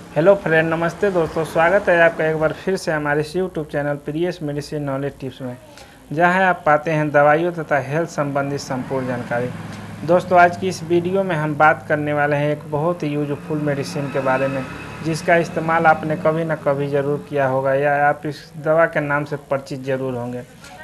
Hello friend, नमस्ते दोस्तों। स्वागत है आपका एक बार फिर से हमारे इस YouTube channel Priya's medicine knowledge tips में, जहां आप पाते हैं दवाइयों तथा हेल्थ संबंधी संपूर्ण जानकारी। दोस्तों, आज की इस वीडियो में हम बात करने वाले हैं एक बहुत ही यूजफुल मेडिसिन के बारे में, जिसका इस्तेमाल आपने कभी ना कभी ज़रूर किया होगा या आप इस दवा के नाम से परिचित ज़रूर होंगे।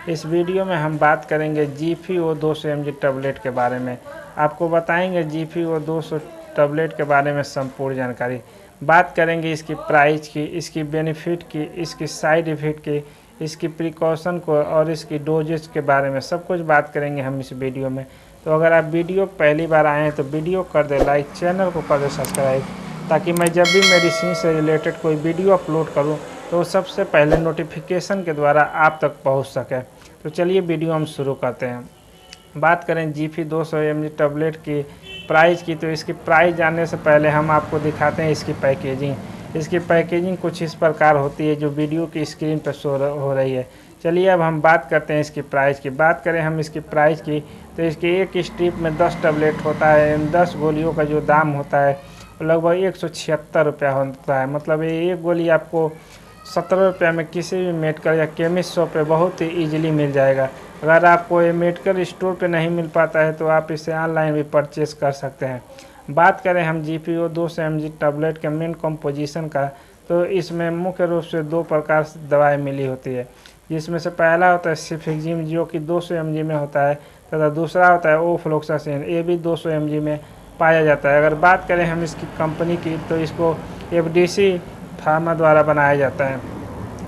इस वीडियो में हम बात करेंगे GPO 200 mg टैबलेट के बारे में। आपको बताएंगे GPO 200 टैबलेट के बारे में संपूर्ण जानकारी। बात करेंगे इसकी प्राइस की, इसकी बेनिफिट की, इसकी साइड इफ़ेक्ट की, इसकी प्रिकॉशन को और इसकी डोजेज के बारे में सब कुछ बात करेंगे हम इस वीडियो में। तो अगर आप वीडियो पहली बार आए हैं तो वीडियो कर दे लाइक, चैनल को कर दे सब्सक्राइब, ताकि मैं जब भी मेडिसिन से रिलेटेड कोई वीडियो अपलोड करूं तो सबसे पहले नोटिफिकेशन के द्वारा आप तक पहुंच सके। तो चलिए वीडियो हम शुरू करते हैं। बात करें GPO 200 mg टैबलेट की प्राइस की, तो इसकी प्राइस जानने से पहले हम आपको दिखाते हैं इसकी पैकेजिंग। इसकी पैकेजिंग कुछ इस प्रकार होती है जो वीडियो की स्क्रीन पर शो हो रही है। चलिए अब हम बात करते हैं इसकी प्राइस की। बात करें हम इसकी प्राइस की, तो इसकी एक स्ट्रिप में 10 टैबलेट होता है। इन 10 गोलियों का जो दाम होता है लगभग 176 रुपया होता है। मतलब ये एक गोली आपको 17 रुपये में किसी भी मेडिकल या केमिस्ट शॉप पे बहुत ही ईजिली मिल जाएगा। अगर आपको ये मेडिकल स्टोर पे नहीं मिल पाता है तो आप इसे ऑनलाइन भी परचेस कर सकते हैं। बात करें हम GPO 200 mg टैबलेट के मेन कंपोजिशन का, तो इसमें मुख्य रूप से दो प्रकार से दवाएं मिली होती है, जिसमें से पहला होता है सिफिक्जिम, जो कि 200 mg में होता है, तथा दूसरा होता है ओफ्लोक्सासिन, ये भी 200 mg में पाया जाता है। अगर बात करें हम इसकी कंपनी की, तो इसको FDC फार्मा द्वारा बनाया जाता है।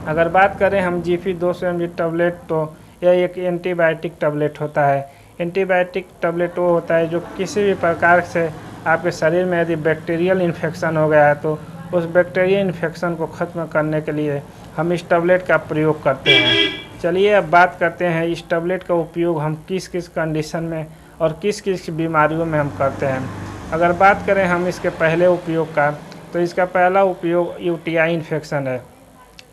अगर बात करें हम GPO 200 mg टैबलेट, तो यह एक एंटीबायोटिक टैबलेट होता है। एंटीबायोटिक टैबलेट वो होता है जो किसी भी प्रकार से आपके शरीर में यदि बैक्टीरियल इन्फेक्शन हो गया है तो उस बैक्टीरियल इन्फेक्शन को ख़त्म करने के लिए हम इस टैबलेट का प्रयोग करते हैं। चलिए अब बात करते हैं इस टैबलेट का उपयोग हम किस किस कंडीशन में और किस किस बीमारियों में हम करते हैं। अगर बात करें हम इसके पहले उपयोग का, तो इसका पहला उपयोग UTI इन्फेक्शन है।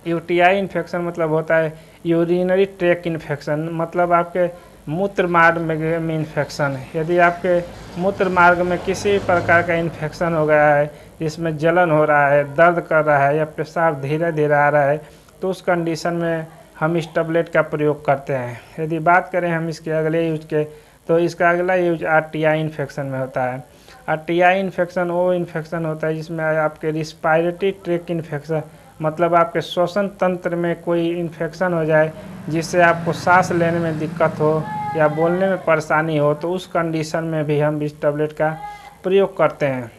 UTI इन्फेक्शन मतलब होता है यूरिनरी ट्रैक इन्फेक्शन, मतलब आपके मूत्र मार्ग में इन्फेक्शन है। यदि आपके मूत्र मार्ग में किसी भी प्रकार का इन्फेक्शन हो गया है, जिसमें जलन हो रहा है, दर्द कर रहा है या पेशाब धीरे धीरे आ रहा है, तो उस कंडीशन में हम इस टैबलेट का प्रयोग करते हैं। यदि बात करें हम इसके अगले यूज के, तो इसका अगला यूज RTI इन्फेक्शन में होता है। RTI इन्फेक्शन वो इन्फेक्शन होता है जिसमें आपके रिस्पायरेटरी ट्रैक इन्फेक्शन, मतलब आपके श्वसन तंत्र में कोई इन्फेक्शन हो जाए जिससे आपको सांस लेने में दिक्कत हो या बोलने में परेशानी हो, तो उस कंडीशन में भी हम इस टैबलेट का प्रयोग करते हैं।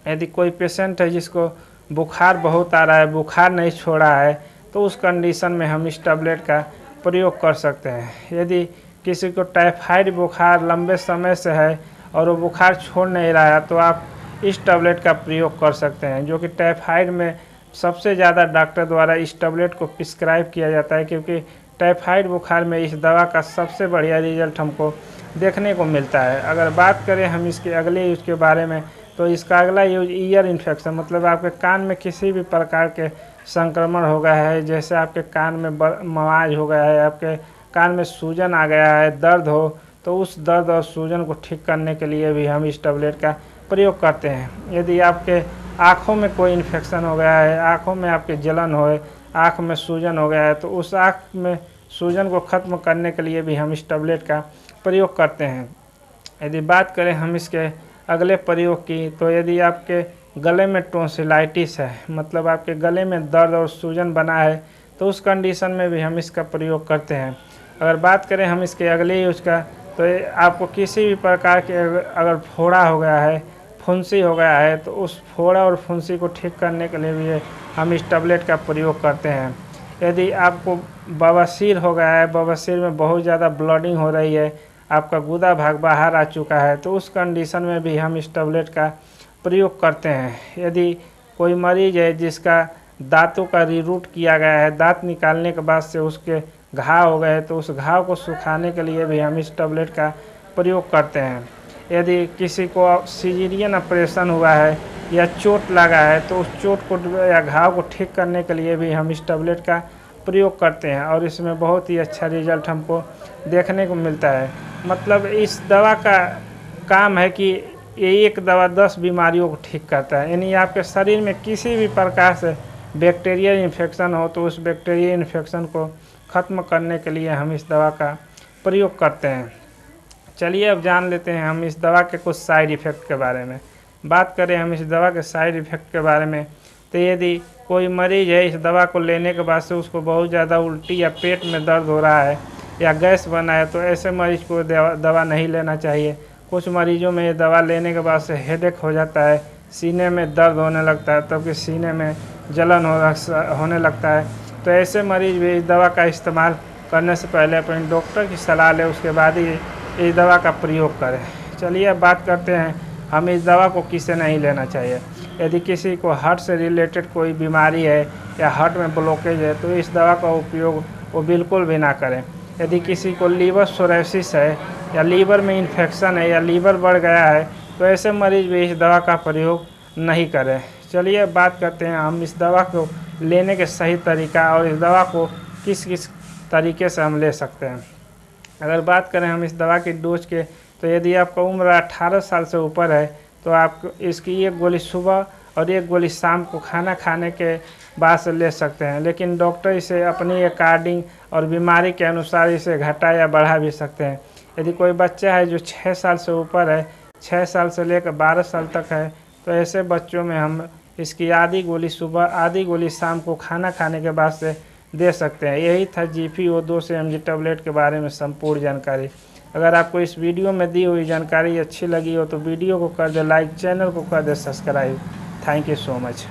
यदि कोई पेशेंट है जिसको बुखार बहुत आ रहा है, बुखार नहीं छोड़ा है, तो उस कंडीशन में हम इस टैबलेट का प्रयोग कर सकते हैं। यदि किसी को टाइफाइड बुखार लंबे समय से है और वो बुखार छोड़ नहीं रहा है, तो आप इस टैबलेट का प्रयोग कर सकते हैं, जो कि टाइफाइड में सबसे ज़्यादा डॉक्टर द्वारा इस टैबलेट को प्रिस्क्राइब किया जाता है, क्योंकि टाइफाइड बुखार में इस दवा का सबसे बढ़िया रिजल्ट हमको देखने को मिलता है। अगर बात करें हम इसके अगले यूज के बारे में, तो इसका अगला यूज ईयर इन्फेक्शन, मतलब आपके कान में किसी भी प्रकार के संक्रमण हो गया है, जैसे आपके कान में मवाज हो गया है, आपके कान में सूजन आ गया है, दर्द हो, तो उस दर्द और सूजन को ठीक करने के लिए भी हम इस टैबलेट का प्रयोग करते हैं। यदि आपके आँखों में कोई इन्फेक्शन हो गया है, आँखों में आपके जलन हो, आँख में सूजन हो गया है, तो उस आँख में सूजन को ख़त्म करने के लिए भी हम इस टैबलेट का प्रयोग करते हैं। यदि बात करें हम इसके अगले प्रयोग की, तो यदि आपके गले में टॉन्सिलाइटिस है, मतलब आपके गले में दर्द और सूजन बना है, तो उस कंडीशन में भी हम इसका प्रयोग करते हैं। अगर बात करें हम इसके अगले यूज का, तो आपको किसी भी प्रकार के अगर फोड़ा हो गया है, फुंसी हो गया है, तो उस फोड़ा और फुंसी को ठीक करने के लिए भी हम इस टैबलेट का प्रयोग करते हैं। यदि आपको बवासीर हो गया है, बवासीर में बहुत ज़्यादा ब्लीडिंग हो रही है, आपका गुदा भाग बाहर आ चुका है, तो उस कंडीशन में भी हम इस टैबलेट का प्रयोग करते हैं। यदि कोई मरीज है जिसका दांतों का रीरूट किया गया है, दांत निकालने के बाद से उसके घाव हो गए, तो उस घाव को सुखाने के लिए भी हम इस टैबलेट का प्रयोग करते हैं। यदि किसी को सिजेरियन ऑपरेशन हुआ है या चोट लगा है, तो उस चोट को या घाव को ठीक करने के लिए भी हम इस टैबलेट का प्रयोग करते हैं, और इसमें बहुत ही अच्छा रिजल्ट हमको देखने को मिलता है। मतलब इस दवा का काम है कि ये एक दवा 10 बीमारियों को ठीक करता है। यानी आपके शरीर में किसी भी प्रकार से बैक्टीरियल इन्फेक्शन हो तो उस बैक्टीरियल इन्फेक्शन को ख़त्म करने के लिए हम इस दवा का प्रयोग करते हैं। चलिए अब जान लेते हैं हम इस दवा के कुछ साइड इफ़ेक्ट के बारे में। बात करें हम इस दवा के साइड इफ़ेक्ट के बारे में, तो यदि कोई मरीज़ है इस दवा को लेने के बाद से उसको बहुत ज़्यादा उल्टी या पेट में दर्द हो रहा है या गैस बना है, तो ऐसे मरीज़ को दवा नहीं लेना चाहिए। कुछ मरीजों में ये दवा लेने के बाद से हेडेक हो जाता है, सीने में दर्द होने लगता है, तब सीने में जलन होने लगता है। तो ऐसे मरीज भी इस दवा का इस्तेमाल करने से पहले अपने डॉक्टर की सलाह लें, उसके बाद ही इस दवा का प्रयोग करें। चलिए अब बात करते हैं हम इस दवा को किसे नहीं लेना चाहिए। यदि किसी को हार्ट से रिलेटेड कोई बीमारी है या हार्ट में ब्लॉकेज है तो इस दवा का उपयोग वो बिल्कुल भी ना करें। यदि किसी को लीवर सोरेसिस है या लीवर में इन्फेक्शन है या लीवर बढ़ गया है तो ऐसे मरीज भी इस दवा का प्रयोग नहीं करें। चलिए बात करते हैं हम इस दवा को लेने के सही तरीका और इस दवा को किस किस तरीके से हम ले सकते हैं। अगर बात करें हम इस दवा की डोज के, तो यदि आपका उम्र 18 साल से ऊपर है तो आप इसकी एक गोली सुबह और एक गोली शाम को खाना खाने के बाद से ले सकते हैं, लेकिन डॉक्टर इसे अपनी अकॉर्डिंग और बीमारी के अनुसार इसे घटा या बढ़ा भी सकते हैं। यदि कोई बच्चा है जो 6 साल से ऊपर है, 6 साल से लेकर 12 साल तक है, तो ऐसे बच्चों में हम इसकी आधी गोली सुबह आधी गोली शाम को खाना खाने के बाद से दे सकते हैं। यही था GPO 200 mg टैबलेट के बारे में संपूर्ण जानकारी। अगर आपको इस वीडियो में दी हुई जानकारी अच्छी लगी हो तो वीडियो को कर दे लाइक, चैनल को कर दे subscribe. Thank you so much.